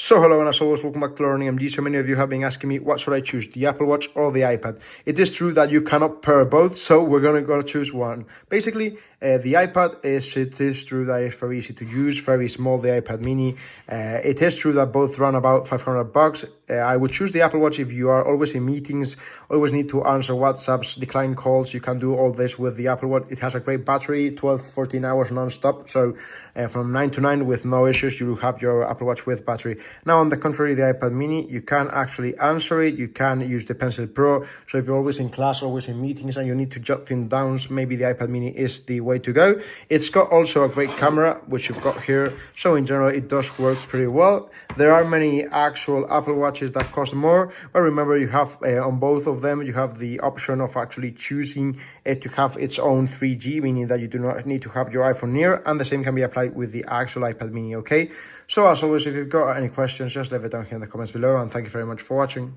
So hello, and as always, welcome back to Learning MD. So many of you have been asking me, what should I choose, the Apple Watch or the iPad? It is true that you cannot pair both, so we're going to choose one. Basically, the iPad it is true that it's very easy to use, very small, the iPad mini. It is true that both run about $500. I would choose the Apple Watch if you are always in meetings, always need to answer WhatsApps, decline calls. You can do all this with the Apple Watch. It has a great battery, 12, 14 hours non-stop. So from 9 to 9 with no issues, you will have your Apple Watch with battery. Now, on the contrary, the iPad mini, you can actually answer it. You can use the Pencil Pro. So if you're always in class, always in meetings, and you need to jot things down, maybe the iPad mini is the way to go. It's got also a great camera, which you've got here. So in general, it does work pretty well. There are many actual Apple Watches that cost more, but remember, you have on both of them, you have the option of actually choosing it to have its own 3G, meaning that you do not need to have your iPhone near, and the same can be applied with the actual iPad mini, okay? So as always, if you've got any questions, just leave it down here in the comments below, and thank you very much for watching.